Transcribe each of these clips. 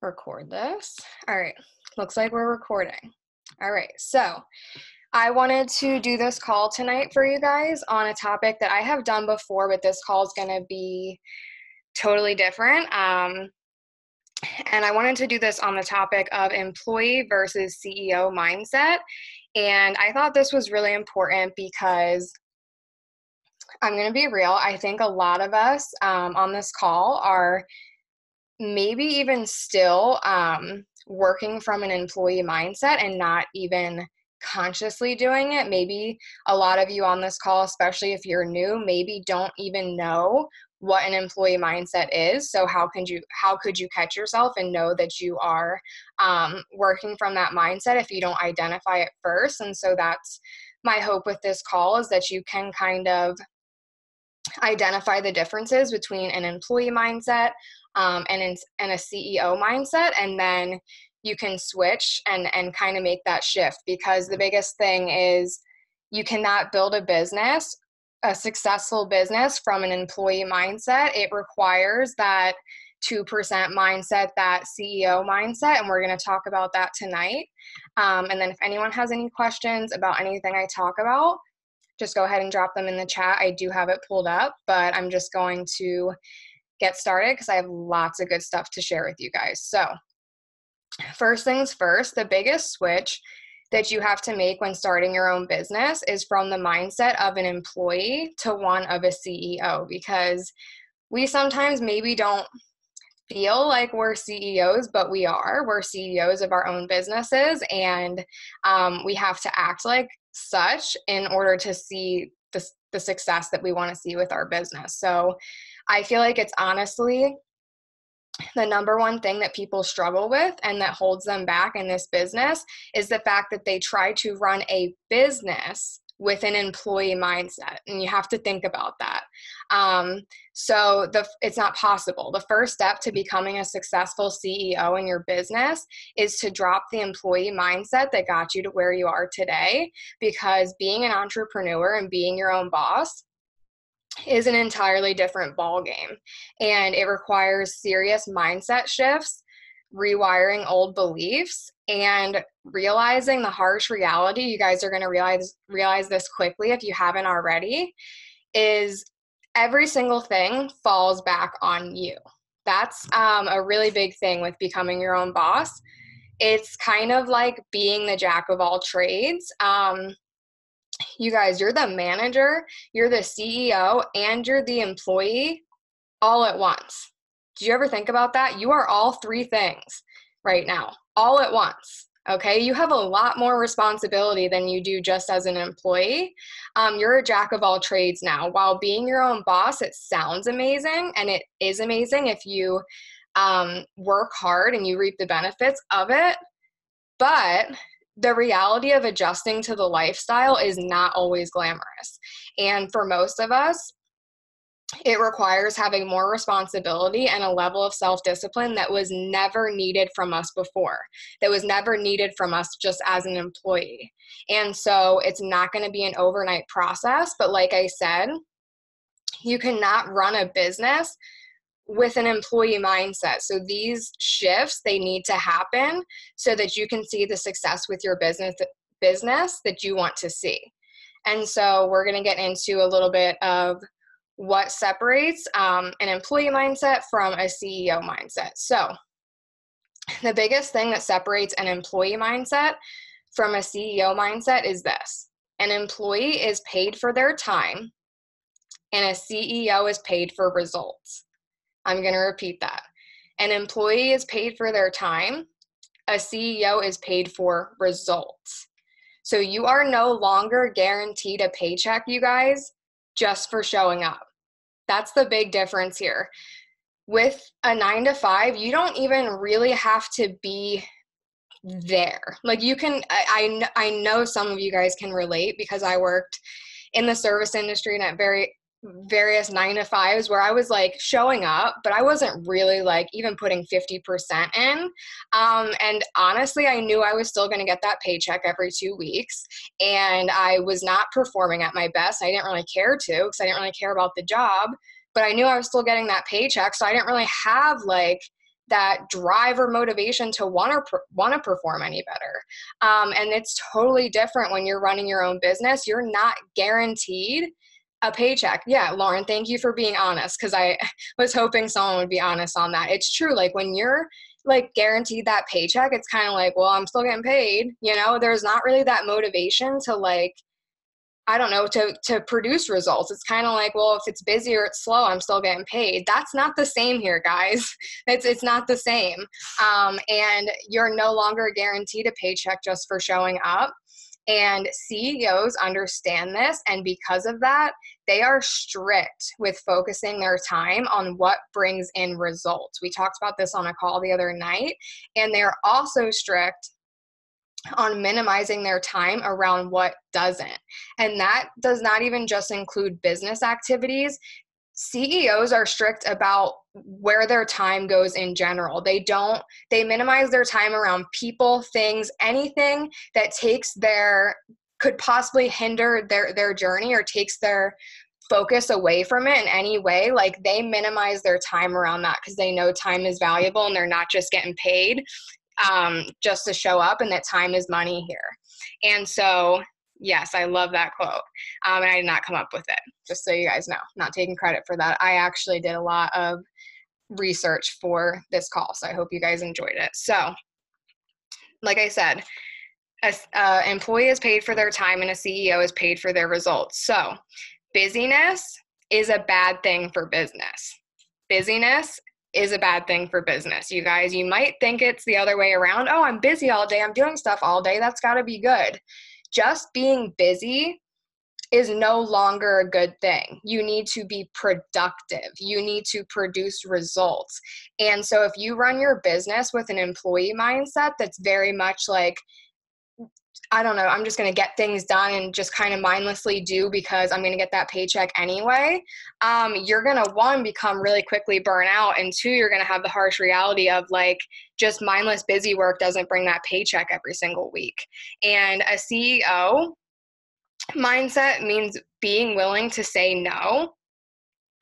record this. All right, looks like we're recording. All right, so I wanted to do this call tonight for you guys on a topic that I have done before, but this call is going to be totally different. And I wanted to do this on the topic of employee versus CEO mindset. And I thought this was really important because I'm going to be real. I think a lot of us on this call are maybe even still working from an employee mindset and not even consciously doing it. Maybe a lot of you on this call, especially if you're new, maybe don't even know what an employee mindset is. So how could you catch yourself and know that you are working from that mindset if you don't identify it first? And so that's my hope with this call, is that you can kind of identify the differences between an employee mindset and a CEO mindset, and then you can switch and kind of make that shift. Because the biggest thing is, you cannot build a successful business from an employee mindset. It requires that 2% mindset, that CEO mindset, and we're going to talk about that tonight. And then if anyone has any questions about anything I talk about, just go ahead and drop them in the chat. I do have it pulled up, but I'm just going to get started because I have lots of good stuff to share with you guys. So first things first, the biggest switch that you have to make when starting your own business is from the mindset of an employee to one of a CEO, because we sometimes maybe don't feel like we're CEOs, but we are. We're CEOs of our own businesses, and we have to act like such in order to see the success that we want to see with our business. So I feel like it's honestly the number one thing that people struggle with and that holds them back in this business is the fact that they try to run a business with an employee mindset. And you have to think about that. It's not possible. The first step to becoming a successful CEO in your business is to drop the employee mindset that got you to where you are today, because being an entrepreneur and being your own boss is an entirely different ballgame. And it requires serious mindset shifts, rewiring old beliefs, and realizing the harsh reality. You guys are going to realize this quickly if you haven't already, is every single thing falls back on you. That's a really big thing with becoming your own boss. It's kind of like being the jack of all trades. You guys, you're the manager, you're the CEO, and you're the employee all at once. Do you ever think about that? You are all three things right now, all at once. Okay, you have a lot more responsibility than you do just as an employee. You're a jack of all trades now. While being your own boss, it sounds amazing, and it is amazing if you work hard and you reap the benefits of it. But the reality of adjusting to the lifestyle is not always glamorous. And for most of us, it requires having more responsibility and a level of self-discipline that was never needed from us before, that was never needed from us just as an employee. And so it's not going to be an overnight process. But like I said, you cannot run a business with an employee mindset. So these shifts, they need to happen so that you can see the success with your business that you want to see. And so we're going to get into a little bit of what separates an employee mindset from a CEO mindset. So the biggest thing that separates an employee mindset from a CEO mindset is this: an employee is paid for their time, and a CEO is paid for results. I'm going to repeat that. An employee is paid for their time. A CEO is paid for results. So you are no longer guaranteed a paycheck, you guys, just for showing up. That's the big difference here. With a 9-to-5, you don't even really have to be there. Like, you can, I know some of you guys can relate, because I worked in the service industry and at various 9-to-5s where I was like showing up, but I wasn't really like even putting 50% in. And honestly, I knew I was still going to get that paycheck every 2 weeks, and I was not performing at my best. I didn't really care to, because I didn't really care about the job, but I knew I was still getting that paycheck. So I didn't really have like that drive or motivation to want to perform any better. And it's totally different when you're running your own business. You're not guaranteed a paycheck. Yeah, Lauren, thank you for being honest, because I was hoping someone would be honest on that. It's true. Like when you're like guaranteed that paycheck, it's kind of like, well, I'm still getting paid. You know, there's not really that motivation to like, I don't know, to produce results. It's kind of like, well, if it's busy or it's slow, I'm still getting paid. That's not the same here, guys. It's not the same. And you're no longer guaranteed a paycheck just for showing up. And CEOs understand this, and because of that, they are strict with focusing their time on what brings in results. We talked about this on a call the other night, and they're also strict on minimizing their time around what doesn't. And that does not even just include business activities. CEOs are strict about where their time goes in general. They minimize their time around people, things, anything that could possibly hinder their journey or takes their focus away from it in any way. Like they minimize their time around that because they know time is valuable and they're not just getting paid just to show up, and that time is money here. And so, yes, I love that quote. And I did not come up with it, just so you guys know. I'm not taking credit for that. I actually did a lot of research for this call, so I hope you guys enjoyed it. So, like I said, an employee is paid for their time and a CEO is paid for their results. So, busyness is a bad thing for business. Busyness is a bad thing for business. You guys, you might think it's the other way around. Oh, I'm busy all day. I'm doing stuff all day. That's got to be good. Just being busy is no longer a good thing. You need to be productive. You need to produce results. And so if you run your business with an employee mindset that's very much like, I don't know, I'm just going to get things done and just kind of mindlessly do because I'm going to get that paycheck anyway, you're going to, one, become really quickly burn out, and two, you're going to have the harsh reality of like just mindless busy work doesn't bring that paycheck every single week. And a CEO mindset means being willing to say no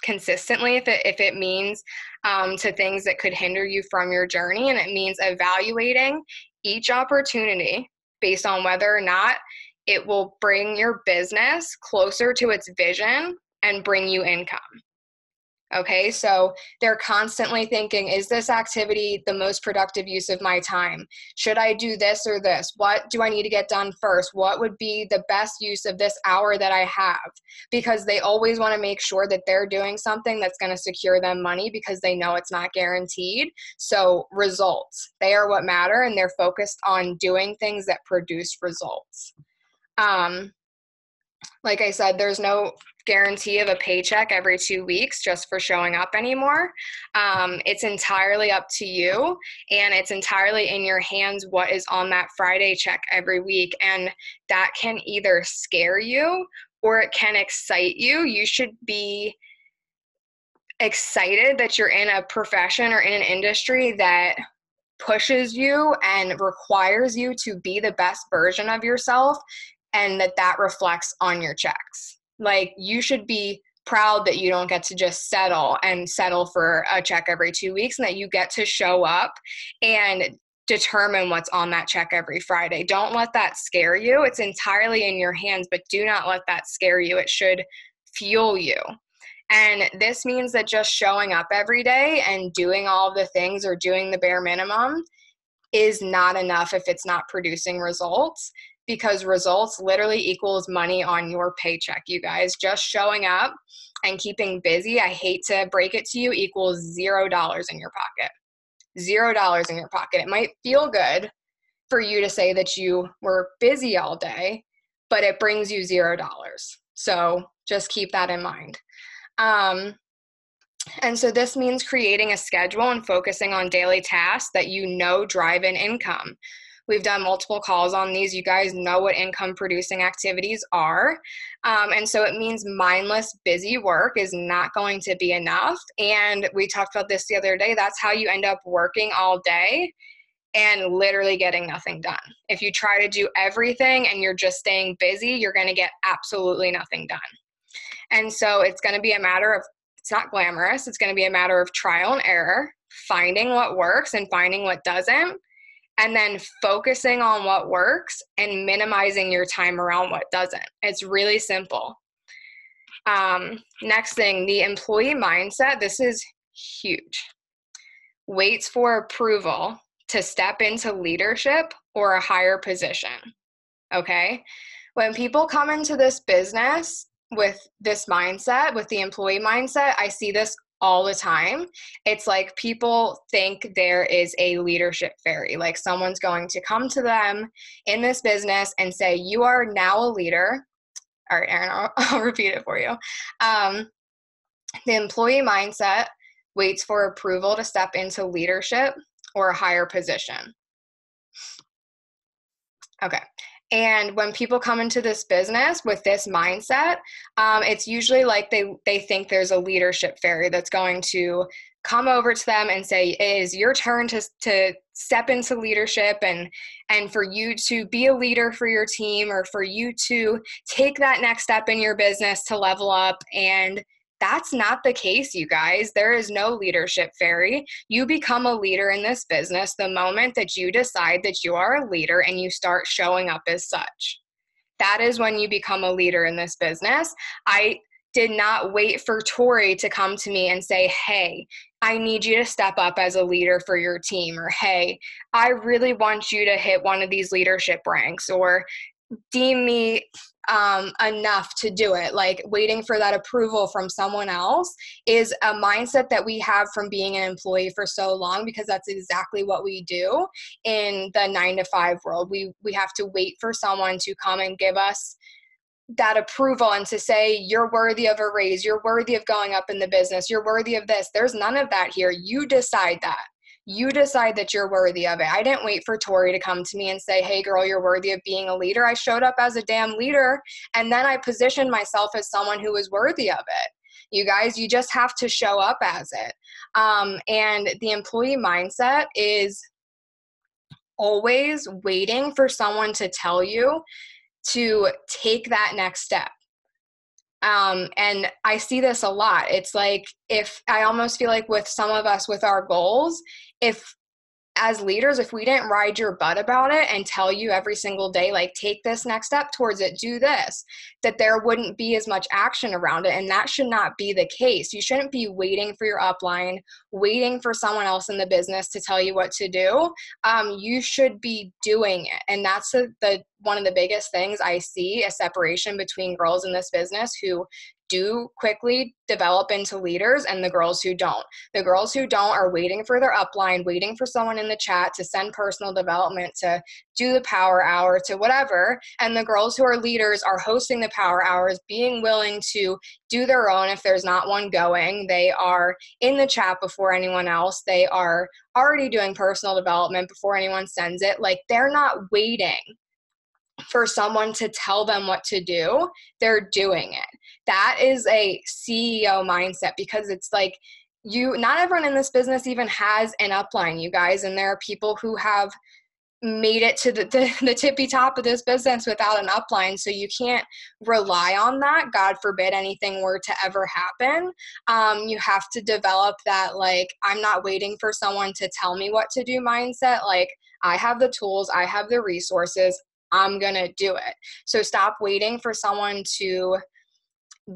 consistently if it means to things that could hinder you from your journey, and it means evaluating each opportunity based on whether or not it will bring your business closer to its vision and bring you income. Okay, so they're constantly thinking, is this activity the most productive use of my time? Should I do this or this? What do I need to get done first? What would be the best use of this hour that I have? Because they always want to make sure that they're doing something that's going to secure them money because they know it's not guaranteed. So results, they are what matter, and they're focused on doing things that produce results. Like I said, there's no guarantee of a paycheck every 2 weeks just for showing up anymore. It's entirely up to you, and it's entirely in your hands what is on that Friday check every week. And that can either scare you or it can excite you. You should be excited that you're in a profession or in an industry that pushes you and requires you to be the best version of yourself, and that reflects on your checks. Like, you should be proud that you don't get to just settle for a check every 2 weeks, and that you get to show up and determine what's on that check every Friday. Don't let that scare you. It's entirely in your hands, but do not let that scare you. It should fuel you. And this means that just showing up every day and doing all the things or doing the bare minimum is not enough if it's not producing results, because results literally equals money on your paycheck, you guys. Just showing up and keeping busy, I hate to break it to you, equals $0 in your pocket. $0 in your pocket. It might feel good for you to say that you were busy all day, but it brings you $0. So just keep that in mind. And so this means creating a schedule and focusing on daily tasks that you know drive in income. We've done multiple calls on these. You guys know what income producing activities are. And so it means mindless, busy work is not going to be enough. And we talked about this the other day. That's how you end up working all day and literally getting nothing done. If you try to do everything and you're just staying busy, you're going to get absolutely nothing done. And so it's going to be a matter of, it's not glamorous. It's going to be a matter of trial and error, finding what works and finding what doesn't, and then focusing on what works and minimizing your time around what doesn't. It's really simple. Next thing, the employee mindset. This is huge. Waits for approval to step into leadership or a higher position. Okay? When people come into this business with this mindset, with the employee mindset, I see this all the time. It's like people think there is a leadership fairy, like someone's going to come to them in this business and say, you are now a leader. All right, Erin, I'll repeat it for you. The employee mindset waits for approval to step into leadership or a higher position. Okay. And when people come into this business with this mindset, it's usually like they think there's a leadership fairy that's going to come over to them and say, it is your turn to step into leadership and for you to be a leader for your team, or for you to take that next step in your business to level up. And that's not the case, you guys. There is no leadership fairy. You become a leader in this business the moment that you decide that you are a leader and you start showing up as such. That is when you become a leader in this business. I did not wait for Tori to come to me and say, hey, I need you to step up as a leader for your team, or hey, I really want you to hit one of these leadership ranks, or deem me enough to do it. Like, waiting for that approval from someone else is a mindset that we have from being an employee for so long, because that's exactly what we do in the 9-to-5 world. We have to wait for someone to come and give us that approval and to say, you're worthy of a raise, you're worthy of going up in the business, you're worthy of this. There's none of that here. You decide that. You decide that you're worthy of it. I didn't wait for Tori to come to me and say, hey girl, you're worthy of being a leader. I showed up as a damn leader, and then I positioned myself as someone who was worthy of it. You guys, you just have to show up as it. And the employee mindset is always waiting for someone to tell you to take that next step. And I see this a lot. It's like, if I almost feel like with some of us with our goals, if as leaders, if we didn't ride your butt about it and tell you every single day, like, take this next step towards it, do this, that there wouldn't be as much action around it. And that should not be the case. You shouldn't be waiting for your upline, waiting for someone else in the business to tell you what to do. You should be doing it. And that's the one of the biggest things I see, a separation between girls in this business who do quickly develop into leaders and the girls who don't. The girls who don't are waiting for their upline, waiting for someone in the chat to send personal development, to do the power hour, to whatever. And the girls who are leaders are hosting the power hours, being willing to do their own if there's not one going. They are in the chat before anyone else. They are already doing personal development before anyone sends it. Like, they're not waiting for someone to tell them what to do. They're doing it. That is a CEO mindset, because it's like, not everyone in this business even has an upline, you guys. And there are people who have made it to the tippy top of this business without an upline. So you can't rely on that. God forbid anything were to ever happen. You have to develop that, like, I'm not waiting for someone to tell me what to do mindset. Like, I have the tools, I have the resources, I'm going to do it. So stop waiting for someone to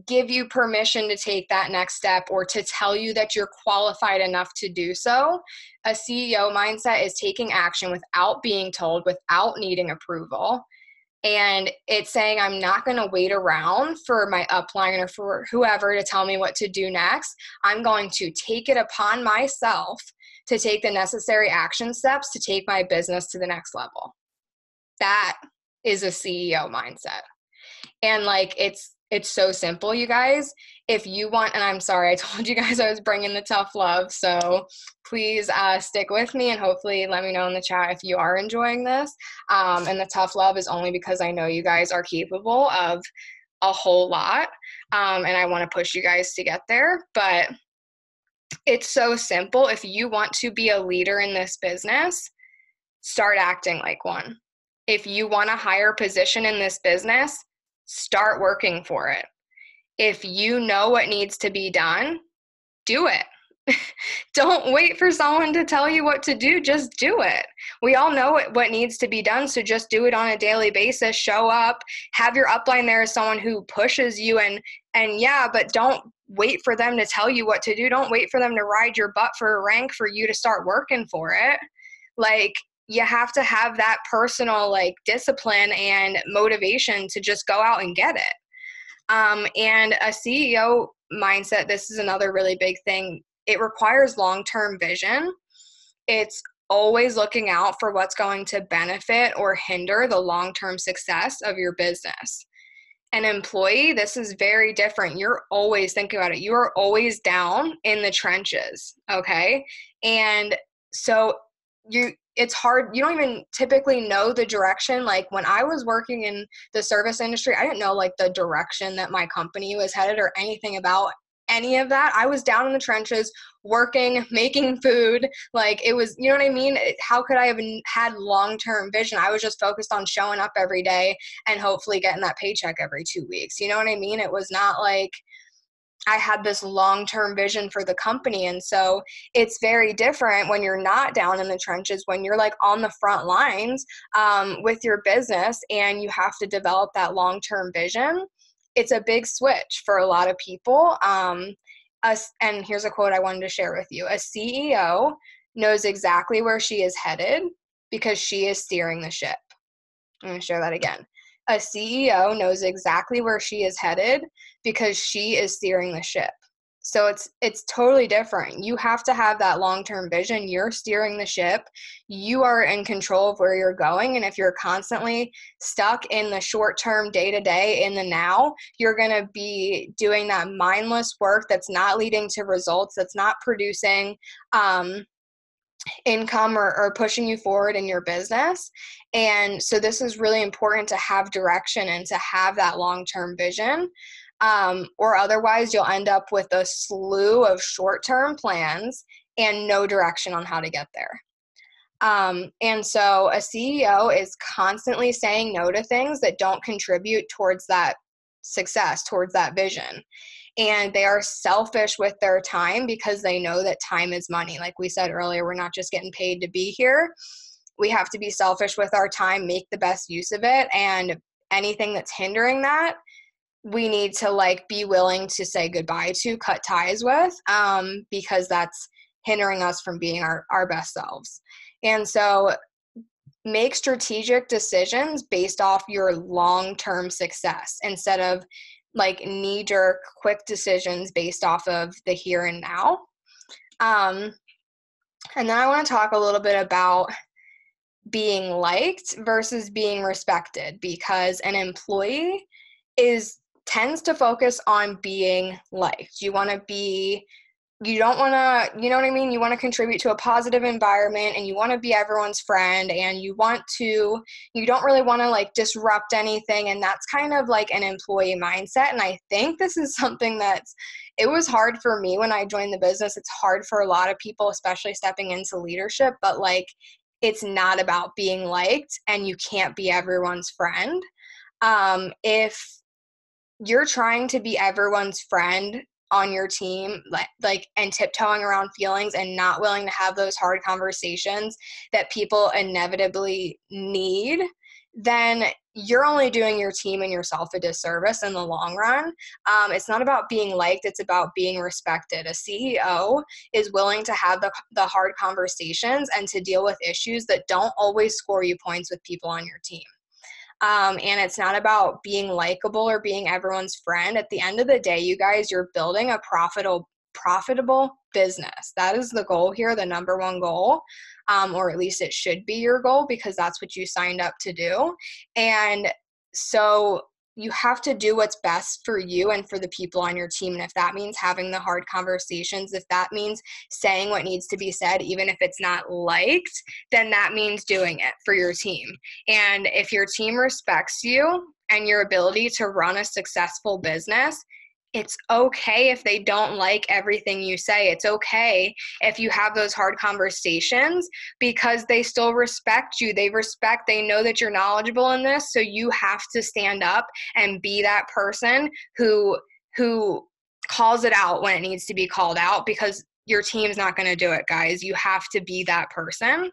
give you permission to take that next step or to tell you that you're qualified enough to do so. A CEO mindset is taking action without being told, without needing approval. And it's saying, I'm not going to wait around for my upline or for whoever to tell me what to do next. I'm going to take it upon myself to take the necessary action steps to take my business to the next level. That is a CEO mindset. And like, it's so simple, you guys. If you want, and I'm sorry, I told you guys I was bringing the tough love, so please stick with me and hopefully let me know in the chat if you are enjoying this. And the tough love is only because I know you guys are capable of a whole lot, and I want to push you guys to get there. But it's so simple. If you want to be a leader in this business, start acting like one. If you want a higher position in this business, start working for it. If you know what needs to be done, do it. Don't wait for someone to tell you what to do. Just do it. We all know what needs to be done. So just do it on a daily basis. Show up, have your upline there as someone who pushes you and yeah, but don't wait for them to tell you what to do. Don't wait for them to ride your butt for a rank for you to start working for it. Like, you have to have that personal like discipline and motivation to just go out and get it. And a CEO mindset, this is another really big thing. It requires long-term vision. It's always looking out for what's going to benefit or hinder the long-term success of your business. An employee, this is very different. You're always thinking about it. You are always down in the trenches, okay? And so it's hard. You don't even typically know the direction. Like when I was working in the service industry, I didn't know like the direction that my company was headed or anything about any of that. I was down in the trenches working, making food. Like it was, you know what I mean? How could I have had long-term vision? I was just focused on showing up every day and hopefully getting that paycheck every 2 weeks. You know what I mean? It was not like I had this long-term vision for the company. And so it's very different when you're not down in the trenches, when you're like on the front lines with your business and you have to develop that long-term vision. It's a big switch for a lot of people. And here's a quote I wanted to share with you. A CEO knows exactly where she is headed because she is steering the ship. I'm going to share that again. A CEO knows exactly where she is headed because she is steering the ship. So it's totally different. You have to have that long-term vision. You're steering the ship. You are in control of where you're going. And if you're constantly stuck in the short-term, day-to-day, in the now, you're going to be doing that mindless work that's not leading to results, that's not producing income or pushing you forward in your business. And so this is really important to have direction and to have that long-term vision. Or otherwise you'll end up with a slew of short-term plans and no direction on how to get there. And so a CEO is constantly saying no to things that don't contribute towards that success, towards that vision. And they are selfish with their time because they know that time is money. Like we said earlier, we're not just getting paid to be here. We have to be selfish with our time, make the best use of it. And anything that's hindering that, we need to like be willing to say goodbye to, cut ties with, because that's hindering us from being our best selves. And so make strategic decisions based off your long-term success instead of like knee-jerk quick decisions based off of the here and now. And then I want to talk a little bit about being liked versus being respected, because an employee tends to focus on being liked. You don't want to, you know what I mean? You want to contribute to a positive environment and you want to be everyone's friend and you don't really want to like disrupt anything. And that's kind of like an employee mindset. And I think this is something it was hard for me when I joined the business. It's hard for a lot of people, especially stepping into leadership, but like, it's not about being liked and you can't be everyone's friend. If you're trying to be everyone's friend on your team, like and tiptoeing around feelings and not willing to have those hard conversations that people inevitably need, then you're only doing your team and yourself a disservice in the long run. It's not about being liked, it's about being respected. A CEO is willing to have the hard conversations and to deal with issues that don't always score you points with people on your team. And it's not about being likable or being everyone's friend. At the end of the day, you guys, you're building a profitable business. That is the goal here, the number one goal, or at least it should be your goal because that's what you signed up to do. And so you have to do what's best for you and for the people on your team. And if that means having the hard conversations, if that means saying what needs to be said, even if it's not liked, then that means doing it for your team. And if your team respects you and your ability to run a successful business, it's okay if they don't like everything you say. It's okay if you have those hard conversations because they still respect you. They know that you're knowledgeable in this. So you have to stand up and be that person who calls it out when it needs to be called out, because your team's not going to do it, guys. You have to be that person.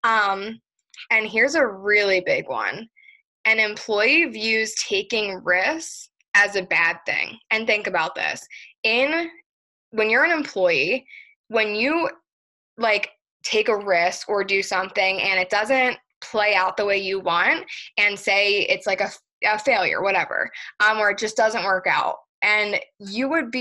And here's a really big one. An employee views taking risks as a bad thing. And think about this. When you're an employee, when you like take a risk or do something and it doesn't play out the way you want, and say it's like a failure, whatever, or it just doesn't work out, and you would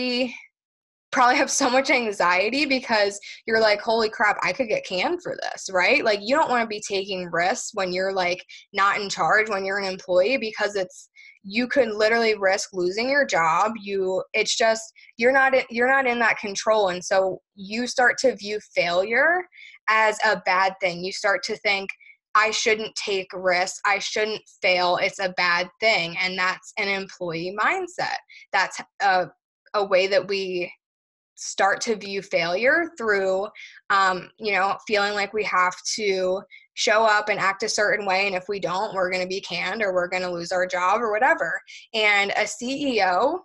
probably have so much anxiety because you're like, holy crap, I could get canned for this, right? Like, you don't want to be taking risks when you're like not in charge, when you're an employee, because you could literally risk losing your job. You're not in that control. And so you start to view failure as a bad thing. You start to think, I shouldn't take risks. I shouldn't fail. It's a bad thing. And that's an employee mindset. That's a way that we start to view failure through, feeling like we have to show up and act a certain way. And if we don't, we're going to be canned or we're going to lose our job or whatever. And a CEO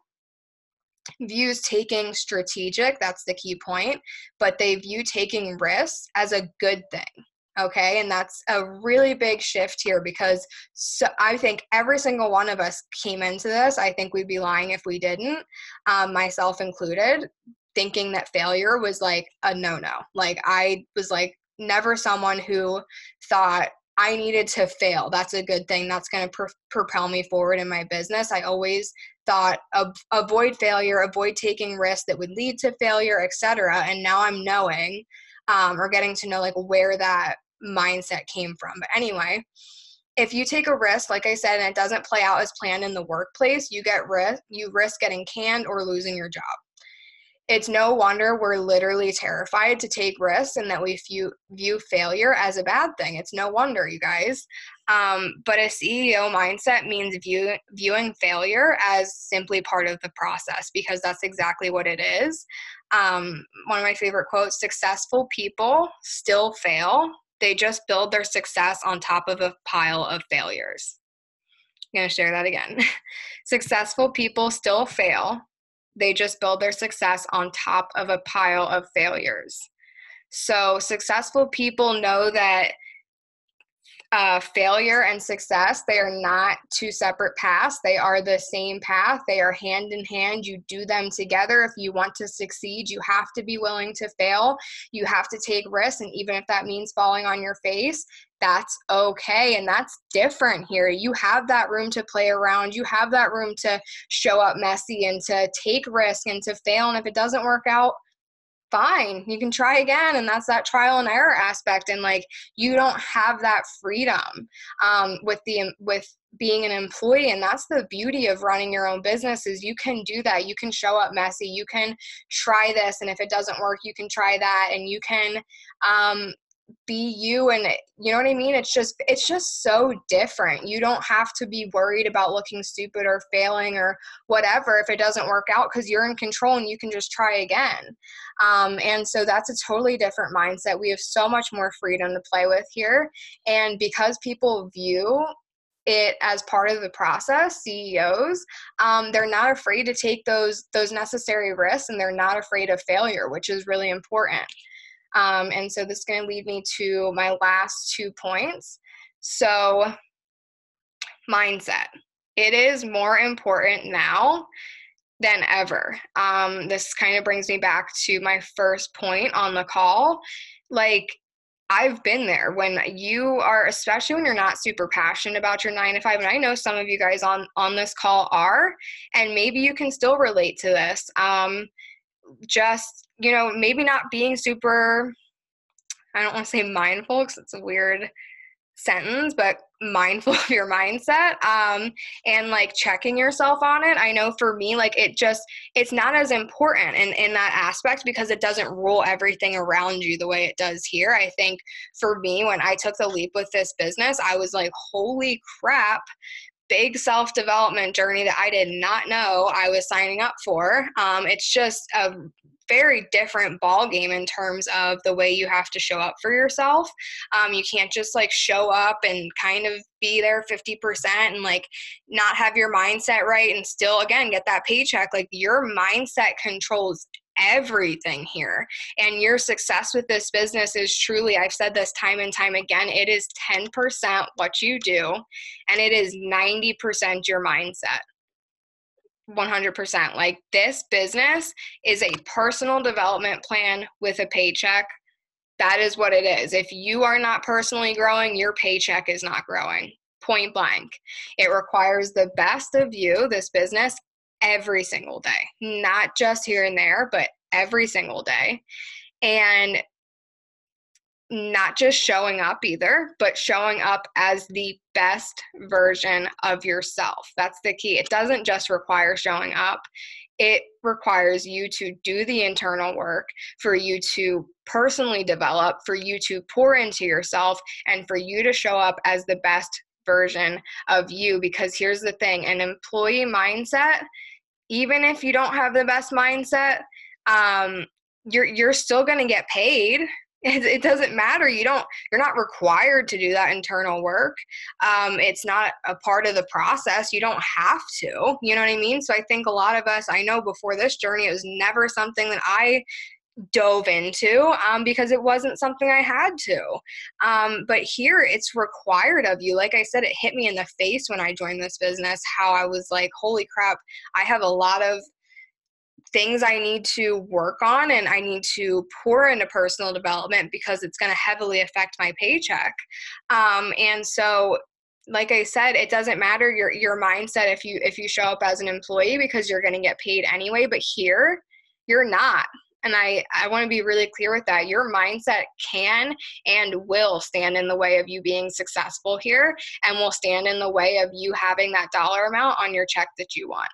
views taking strategic, that's the key point, but they view taking risks as a good thing. Okay. And that's a really big shift here, because I think every single one of us came into this. I think we'd be lying if we didn't, myself included, thinking that failure was like a no-no. Like, I was like never someone who thought I needed to fail. That's a good thing. That's going to propel me forward in my business. I always thought avoid failure, avoid taking risks that would lead to failure, etc. And now I'm knowing, or getting to know, like, where that mindset came from. But anyway, if you take a risk, like I said, and it doesn't play out as planned in the workplace, you risk getting canned or losing your job. It's no wonder we're literally terrified to take risks and that we view failure as a bad thing. It's no wonder, you guys. But a CEO mindset means viewing failure as simply part of the process, because that's exactly what it is. One of my favorite quotes, successful people still fail. They just build their success on top of a pile of failures. I'm going to share that again. Successful people still fail. They just build their success on top of a pile of failures. So successful people know that failure and success, they are not two separate paths. They are the same path. They are hand in hand. You do them together. If you want to succeed, you have to be willing to fail. You have to take risks. And even if that means falling on your face, that's okay. And that's different here. You have that room to play around. You have that room to show up messy and to take risks and to fail. And if it doesn't work out, fine, you can try again. And that's that trial and error aspect. And like, you don't have that freedom with being an employee. And that's the beauty of running your own business, is you can do that. You can show up messy. You can try this. And if it doesn't work, you can try that. And you can be you. And you know what I mean? It's just so different. You don't have to be worried about looking stupid or failing or whatever if it doesn't work out, because you're in control and you can just try again. And so that's a totally different mindset. We have so much more freedom to play with here. And because people view it as part of the process, CEOs, they're not afraid to take those necessary risks, and they're not afraid of failure, which is really important. And so this is going to lead me to my last 2 points. So mindset. It is more important now than ever. This kind of brings me back to my first point on the call. Like, I've been there when you are, especially when you're not super passionate about your 9 to 5. And I know some of you guys on this call are, and maybe you can still relate to this. Just, maybe not being super, I don't want to say mindful because it's a weird sentence, but mindful of your mindset, and like checking yourself on it. I know for me, like it's not as important in that aspect, because it doesn't rule everything around you the way it does here. I think for me, when I took the leap with this business, I was like, holy crap, big self-development journey that I did not know I was signing up for. It's just a very different ball game in terms of the way you have to show up for yourself. You can't just like show up and kind of be there 50% and like not have your mindset right and still, again, get that paycheck. Like, your mindset controls everything here. And your success with this business is truly, I've said this time and time again, it is 10% what you do, and it is 90% your mindset. 100%. Like, this business is a personal development plan with a paycheck. That is what it is. If you are not personally growing, your paycheck is not growing. Point blank. It requires the best of you, this business, every single day, not just here and there, but every single day. And not just showing up either, but showing up as the best version of yourself. That's the key. It doesn't just require showing up. It requires you to do the internal work, for you to personally develop, for you to pour into yourself, and for you to show up as the best version of you. Because here's the thing, an employee mindset, even if you don't have the best mindset, you're still going to get paid. It doesn't matter. You're not required to do that internal work. It's not a part of the process. You don't have to, you know what I mean? So I think a lot of us, I know before this journey, it was never something that I dove into because it wasn't something I had to. But here it's required of you. Like I said, it hit me in the face when I joined this business, how I was like, holy crap, I have a lot of things I need to work on, and I need to pour into personal development because it's going to heavily affect my paycheck. And so, like I said, it doesn't matter your mindset if you show up as an employee, because you're going to get paid anyway. But here, you're not. And I want to be really clear with that. Your mindset can and will stand in the way of you being successful here, and will stand in the way of you having that dollar amount on your check that you want.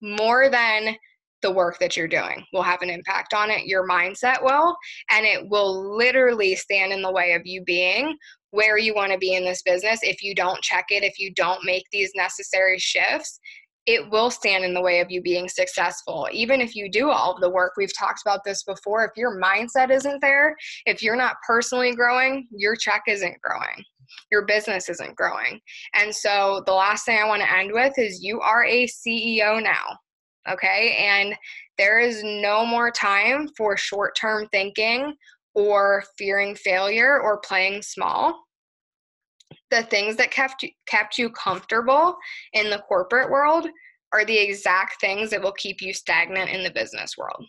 More than the work that you're doing will have an impact on it. Your mindset will, and it will literally stand in the way of you being where you want to be in this business. If you don't check it, if you don't make these necessary shifts, it will stand in the way of you being successful. Even if you do all of the work, we've talked about this before, if your mindset isn't there, if you're not personally growing, your check isn't growing. Your business isn't growing. And so the last thing I want to end with is, you are a CEO now. Okay. And there is no more time for short-term thinking or fearing failure or playing small. The things that kept you comfortable in the corporate world are the exact things that will keep you stagnant in the business world.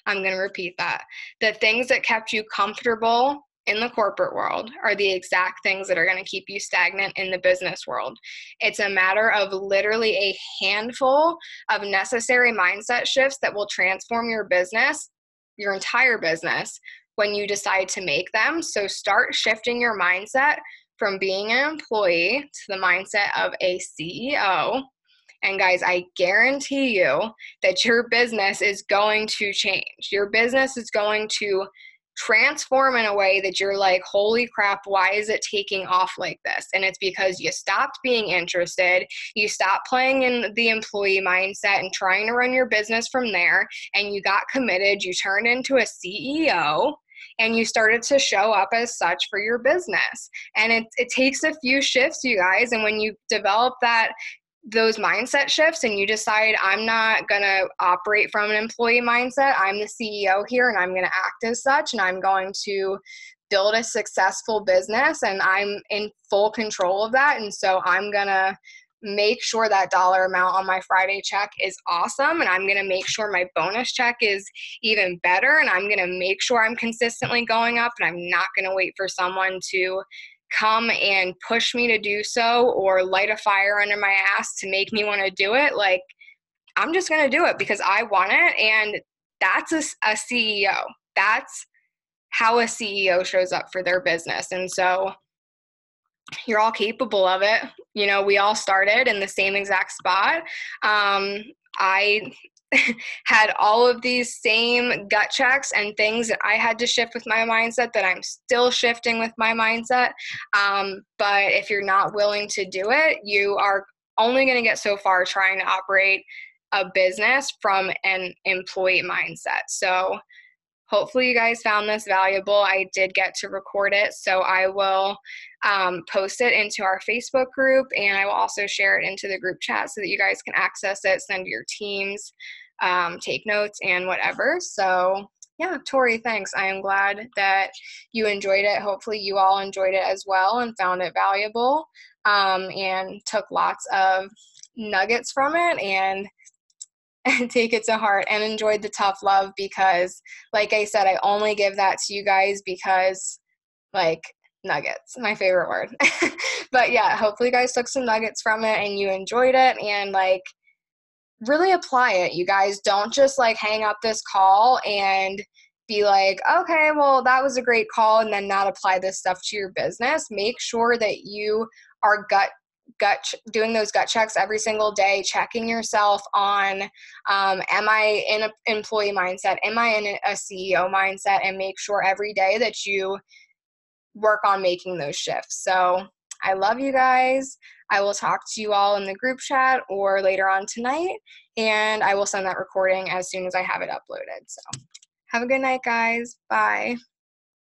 I'm going to repeat that. The things that kept you comfortable in the corporate world are the exact things that are going to keep you stagnant in the business world. It's a matter of literally a handful of necessary mindset shifts that will transform your business, your entire business, when you decide to make them. So start shifting your mindset from being an employee to the mindset of a CEO. And guys, I guarantee you that your business is going to change. Your business is going to transform in a way that you're like, holy crap, why is it taking off like this? And it's because you stopped being interested. You stopped playing in the employee mindset and trying to run your business from there. And you got committed. You turned into a CEO. And you started to show up as such for your business. And it takes a few shifts, you guys. And when you develop those mindset shifts and you decide, I'm not going to operate from an employee mindset, I'm the CEO here and I'm going to act as such, and I'm going to build a successful business and I'm in full control of that. And so I'm going to make sure that dollar amount on my Friday check is awesome, and I'm going to make sure my bonus check is even better, and I'm going to make sure I'm consistently going up, and I'm not going to wait for someone to come and push me to do so or light a fire under my ass to make me want to do it. Like, I'm just going to do it because I want it. And that's a CEO. That's how a CEO shows up for their business. And so you're all capable of it. You know, we all started in the same exact spot. I had all of these same gut checks and things that I had to shift with my mindset that I'm still shifting with my mindset. But if you're not willing to do it, you are only going to get so far trying to operate a business from an employee mindset. So hopefully you guys found this valuable. I did get to record it, so I will post it into our Facebook group, and I will also share it into the group chat so that you guys can access it, send your teams. take notes and whatever. So yeah, Tori, thanks. I am glad that you enjoyed it. Hopefully you all enjoyed it as well and found it valuable, and took lots of nuggets from it and take it to heart and enjoyed the tough love, because like I said, I only give that to you guys because like nuggets, my favorite word. But yeah, hopefully you guys took some nuggets from it and you enjoyed it, and like really apply it. You guys don't just like hang up this call and be like, okay, well, that was a great call, and then not apply this stuff to your business. Make sure that you are doing those gut checks every single day, checking yourself on, am I in an employee mindset? Am I in a CEO mindset? And make sure every day that you work on making those shifts. So I love you guys. I will talk to you all in the group chat or later on tonight, and I will send that recording as soon as I have it uploaded. So have a good night, guys. Bye.